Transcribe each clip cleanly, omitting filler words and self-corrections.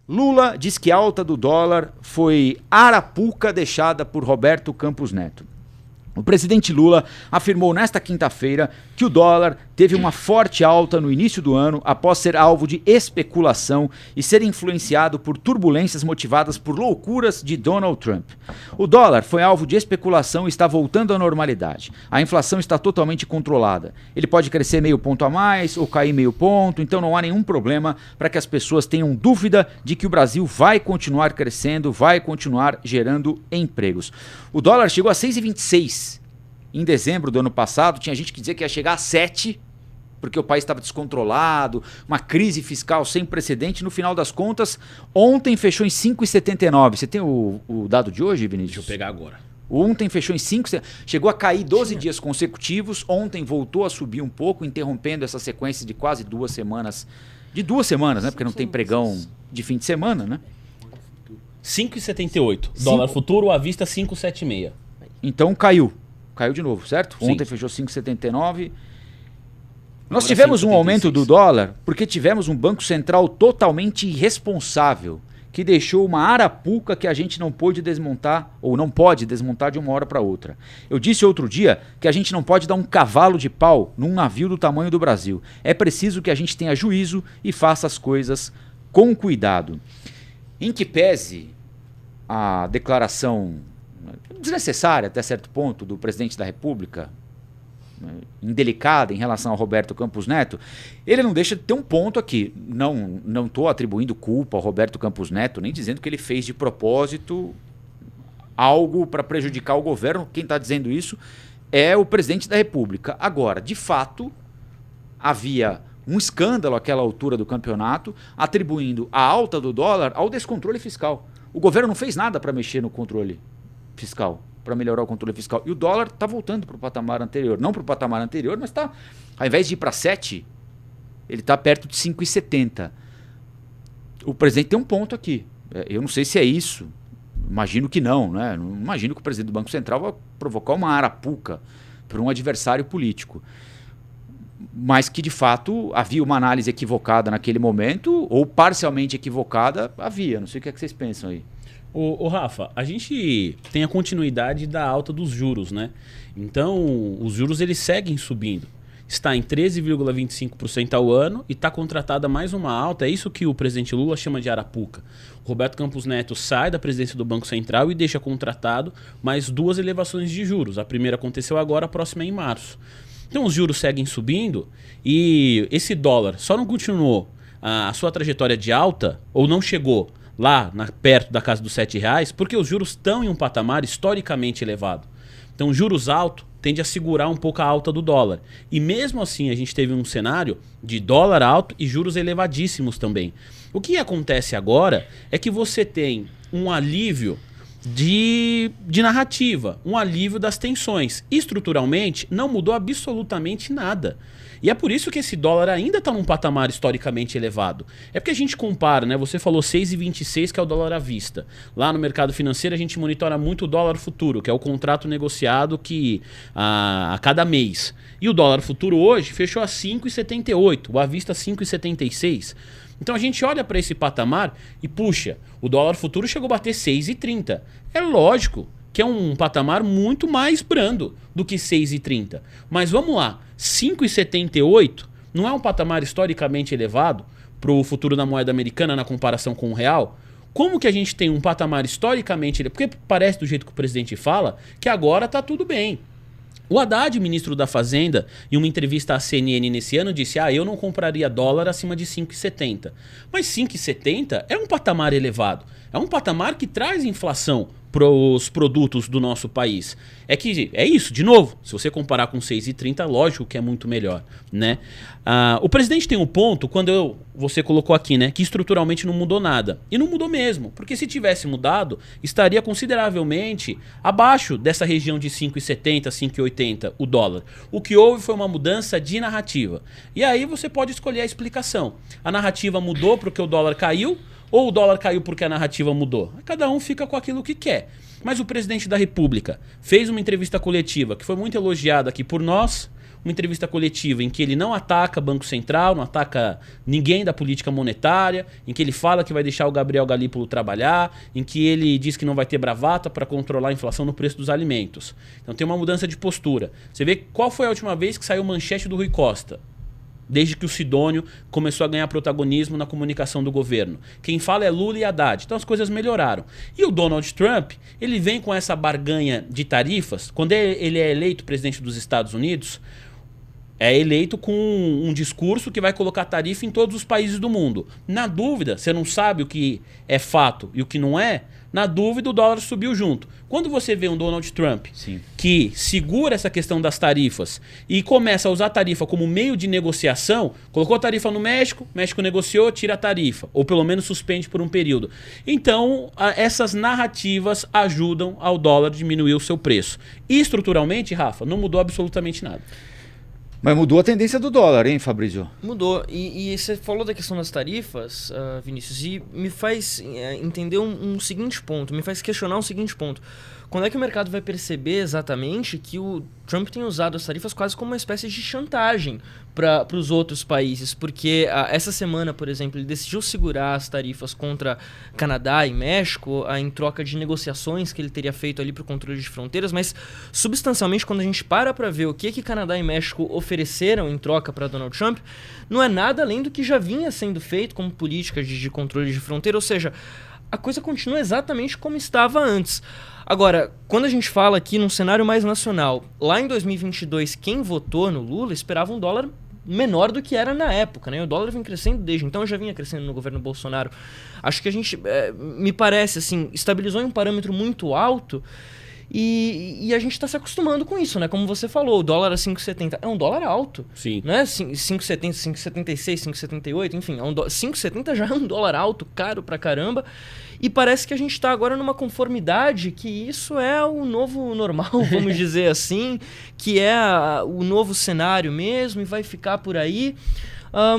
Lula diz que a alta do dólar foi arapuca deixada por Roberto Campos Neto. O presidente Lula afirmou nesta quinta-feira que o dólar teve uma forte alta no início do ano após ser alvo de especulação e ser influenciado por turbulências motivadas por loucuras de Donald Trump. O dólar foi alvo de especulação e está voltando à normalidade. A inflação está totalmente controlada. Ele pode crescer meio ponto a mais ou cair meio ponto, então não há nenhum problema para que as pessoas tenham dúvida de que o Brasil vai continuar crescendo, vai continuar gerando empregos. O dólar chegou a 6,26. Em dezembro do ano passado, tinha gente que dizia que ia chegar a 7, porque o país estava descontrolado, uma crise fiscal sem precedente. No final das contas, ontem fechou em 5,79. Você tem o dado de hoje, Vinícius? Deixa eu pegar agora. Ontem fechou em 5, chegou a cair 12 dias consecutivos. Ontem voltou a subir um pouco, interrompendo essa sequência de quase 2 semanas. De 2 semanas, né? Porque não tem pregão de fim de semana, né? 5,78. Dólar futuro à vista 5,76. Então caiu. Caiu de novo, certo? Sim. Ontem fechou 5,79. Nós tivemos um aumento do dólar porque tivemos um Banco Central totalmente irresponsável, que deixou uma arapuca que a gente não pôde desmontar, ou não pode desmontar de uma hora para outra. Eu disse outro dia que a gente não pode dar um cavalo de pau num navio do tamanho do Brasil. É preciso que a gente tenha juízo e faça as coisas com cuidado. Em que pese a declaração desnecessária até certo ponto do presidente da República, indelicada em relação ao Roberto Campos Neto, ele não deixa de ter um ponto aqui. Não estou atribuindo culpa ao Roberto Campos Neto, nem dizendo que ele fez de propósito algo para prejudicar o governo. Quem está dizendo isso é o presidente da República. Agora, de fato, havia um escândalo àquela altura do campeonato, atribuindo a alta do dólar ao descontrole fiscal. O governo não fez nada para mexer no controle fiscal, para melhorar o controle fiscal. E o dólar está voltando para o patamar anterior. Não para o patamar anterior, mas está, ao invés de ir para 7, ele está perto de 5,70. O presidente tem um ponto aqui. Eu não sei se é isso. Imagino que não, né? Não imagino que o presidente do Banco Central vai provocar uma arapuca para um adversário político. Mas que, de fato, havia uma análise equivocada naquele momento, ou parcialmente equivocada, havia. Não sei o que é que vocês pensam aí. Ô Rafa, a gente tem a continuidade da alta dos juros, né? Então, os juros eles seguem subindo. Está em 13,25% ao ano e está contratada mais uma alta. É isso que o presidente Lula chama de arapuca. O Roberto Campos Neto sai da presidência do Banco Central e deixa contratado mais 2 elevações de juros. A primeira aconteceu agora, a próxima é em março. Então, os juros seguem subindo e esse dólar só não continuou a sua trajetória de alta ou não chegou lá perto da casa dos R$7, porque os juros estão em um patamar historicamente elevado. Então, juros altos tende a segurar um pouco a alta do dólar. E mesmo assim, a gente teve um cenário de dólar alto e juros elevadíssimos também. O que acontece agora é que você tem um alívio de narrativa, um alívio das tensões. Estruturalmente, não mudou absolutamente nada. E é por isso que esse dólar ainda está num patamar historicamente elevado. É porque a gente compara, né? Você falou 6,26, que é o dólar à vista. Lá no mercado financeiro a gente monitora muito o dólar futuro, que é o contrato negociado que a cada mês. E o dólar futuro hoje fechou a 5,78, o à vista 5,76. Então a gente olha para esse patamar e puxa, o dólar futuro chegou a bater 6,30. É lógico que é um patamar muito mais brando do que 6,30. Mas vamos lá, 5,78 não é um patamar historicamente elevado para o futuro da moeda americana na comparação com o real? Como que a gente tem um patamar historicamente elevado? Porque parece do jeito que o presidente fala que agora está tudo bem. O Haddad, ministro da Fazenda, em uma entrevista à CNN nesse ano, disse: eu não compraria dólar acima de 5,70. Mas 5,70 é um patamar elevado. É um patamar que traz inflação para os produtos do nosso país. É isso, de novo, se você comparar com 6,30, lógico que é muito melhor, né? O presidente tem um ponto, quando você colocou aqui, né, que estruturalmente não mudou nada. E não mudou mesmo, porque se tivesse mudado, estaria consideravelmente abaixo dessa região de 5,70, 5,80 o dólar. O que houve foi uma mudança de narrativa. E aí você pode escolher a explicação. A narrativa mudou porque o dólar caiu, ou o dólar caiu porque a narrativa mudou? Cada um fica com aquilo que quer. Mas o presidente da República fez uma entrevista coletiva que foi muito elogiada aqui por nós, uma entrevista coletiva em que ele não ataca Banco Central, não ataca ninguém da política monetária, em que ele fala que vai deixar o Gabriel Galípolo trabalhar, em que ele diz que não vai ter bravata para controlar a inflação no preço dos alimentos. Então tem uma mudança de postura. Você vê qual foi a última vez que saiu manchete do Rui Costa? Desde que o Sidônio começou a ganhar protagonismo na comunicação do governo. Quem fala é Lula e Haddad. Então as coisas melhoraram. E o Donald Trump, ele vem com essa barganha de tarifas. Quando ele é eleito presidente dos Estados Unidos, é eleito com um discurso que vai colocar tarifa em todos os países do mundo. Na dúvida, você não sabe o que é fato e o que não é, na dúvida o dólar subiu junto. Quando você vê um Donald Trump que segura essa questão das tarifas e começa a usar a tarifa como meio de negociação, colocou a tarifa no México, México negociou, tira a tarifa, ou pelo menos suspende por um período. Então, essas narrativas ajudam ao dólar diminuir o seu preço. E estruturalmente, Rafa, não mudou absolutamente nada. Mas mudou a tendência do dólar, hein, Fabrício? Mudou. E você falou da questão das tarifas, Vinícius, e me faz entender um seguinte ponto, me faz questionar um seguinte ponto. Quando é que o mercado vai perceber exatamente que o Trump tem usado as tarifas quase como uma espécie de chantagem para os outros países? Porque essa semana, por exemplo, ele decidiu segurar as tarifas contra Canadá e México em troca de negociações que ele teria feito ali para o controle de fronteiras, mas substancialmente, quando a gente para ver o que Canadá e México ofereceram em troca para Donald Trump, não é nada além do que já vinha sendo feito como políticas de controle de fronteira, ou seja, a coisa continua exatamente como estava antes. Agora, quando a gente fala aqui num cenário mais nacional, lá em 2022, quem votou no Lula esperava um dólar menor do que era na época, né? O dólar vem crescendo desde então, já vinha crescendo no governo Bolsonaro. Acho que a gente, me parece, assim, estabilizou em um parâmetro muito alto e a gente está se acostumando com isso, né? Como você falou, o dólar a 5,70 é um dólar alto. Sim. Né? 5,70, 5,76, 5,78, enfim, 5,70 já é um dólar alto, caro pra caramba. E parece que a gente está agora numa conformidade que isso é o novo normal, vamos dizer assim, que é o novo cenário mesmo e vai ficar por aí.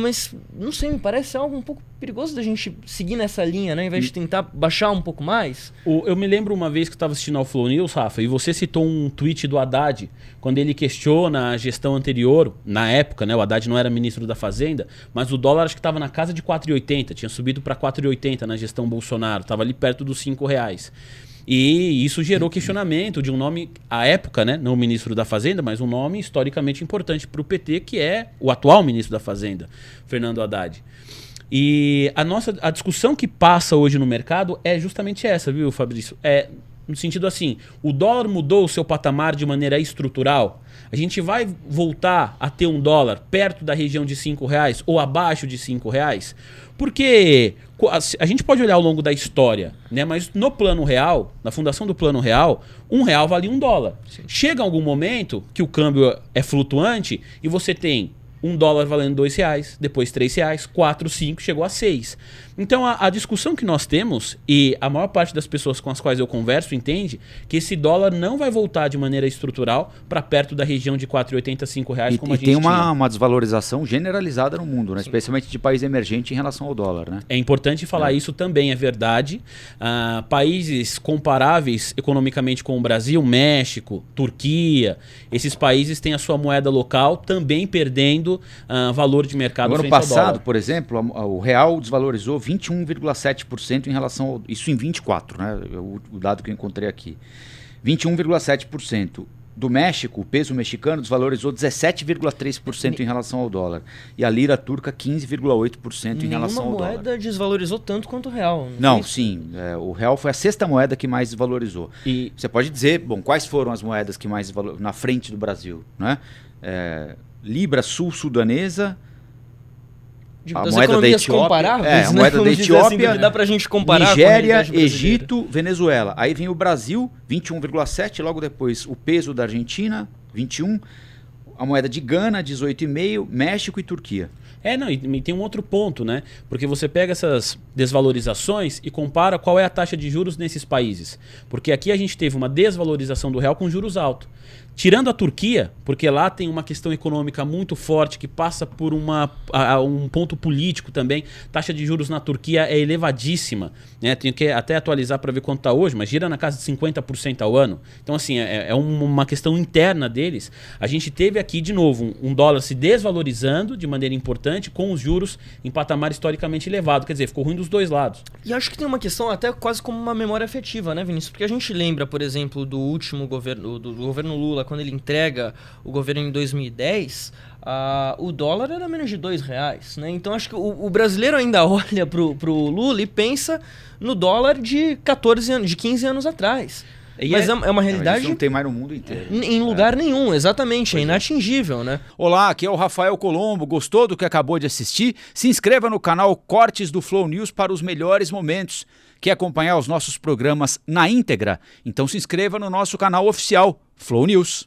Mas, não sei, me parece algo um pouco perigoso da gente seguir nessa linha, né? Ao invés de tentar baixar um pouco mais. Eu me lembro uma vez que eu estava assistindo ao Flow News, Rafa, e você citou um tweet do Haddad, quando ele questiona a gestão anterior, na época, né? O Haddad não era ministro da Fazenda, mas o dólar acho que estava na casa de 4,80, tinha subido para 4,80 na gestão Bolsonaro, estava ali perto dos R$5. E isso gerou questionamento de um nome, à época, né, não o ministro da Fazenda, mas um nome historicamente importante para o PT, que é o atual ministro da Fazenda, Fernando Haddad. E a discussão que passa hoje no mercado é justamente essa, viu, Fabrício? No sentido assim, o dólar mudou o seu patamar de maneira estrutural. A gente vai voltar a ter um dólar perto da região de R$5 ou abaixo de R$5? Porque a gente pode olhar ao longo da história, né? Mas no plano real, na fundação do plano real, R$1 vale $1. Sim. Chega algum momento que o câmbio é flutuante e você tem $1 valendo R$2, depois R$3, 4, 5, chegou a 6. Então a discussão que nós temos, e a maior parte das pessoas com as quais eu converso entende, que esse dólar não vai voltar de maneira estrutural para perto da região de R$4,80, R$5 como a gente tem tinha. uma desvalorização generalizada no mundo, né? Especialmente de país emergente em relação ao dólar, né? É importante falar isso também, é verdade. Países comparáveis economicamente com o Brasil, México, Turquia, esses países têm a sua moeda local também perdendo valor de mercado frente ao dólar. No ano passado, por exemplo, o real desvalorizou 21,7% em relação isso em 24, né? O dado que eu encontrei aqui. 21,7%. Do México, o peso mexicano desvalorizou 17,3% em relação ao dólar. E a lira turca 15,8% em relação ao dólar. Nenhuma moeda desvalorizou tanto quanto o real. Não, sim. O real foi a sexta moeda que mais desvalorizou. E você pode dizer, bom, quais foram as moedas que mais desvalorizaram na frente do Brasil, né? Libra sul-sudanesa, a moeda da Etiópia, a moeda da Etiópia, assim, dá pra gente comparar Nigéria, Egito, Venezuela. Aí vem o Brasil, 21,7, logo depois o peso da Argentina, 21, a moeda de Gana, 18,5, México e Turquia. E tem um outro ponto, né? Porque você pega essas desvalorizações e compara qual é a taxa de juros nesses países. Porque aqui a gente teve uma desvalorização do real com juros altos. Tirando a Turquia, porque lá tem uma questão econômica muito forte que passa por um ponto político também. Taxa de juros na Turquia é elevadíssima, né? Tenho que até atualizar para ver quanto está hoje, mas gira na casa de 50% ao ano. Então, assim, é uma questão interna deles. A gente teve aqui, de novo, um dólar se desvalorizando de maneira importante, com os juros em patamar historicamente elevado. Quer dizer, ficou ruim dos dois lados. E acho que tem uma questão até quase como uma memória afetiva, né, Vinícius? Porque a gente lembra, por exemplo, do último governo, do governo Lula, quando ele entrega o governo em 2010, o dólar era menos de R$2, né? Então acho que o brasileiro ainda olha pro Lula e pensa no dólar de 14 anos, de 15 anos atrás. Mas é uma realidade... Isso não tem mais no mundo inteiro. Em lugar nenhum, exatamente. É inatingível, né? Olá, aqui é o Rafael Colombo. Gostou do que acabou de assistir? Se inscreva no canal Cortes do Flow News para os melhores momentos. Quer acompanhar os nossos programas na íntegra? Então se inscreva no nosso canal oficial, Flow News.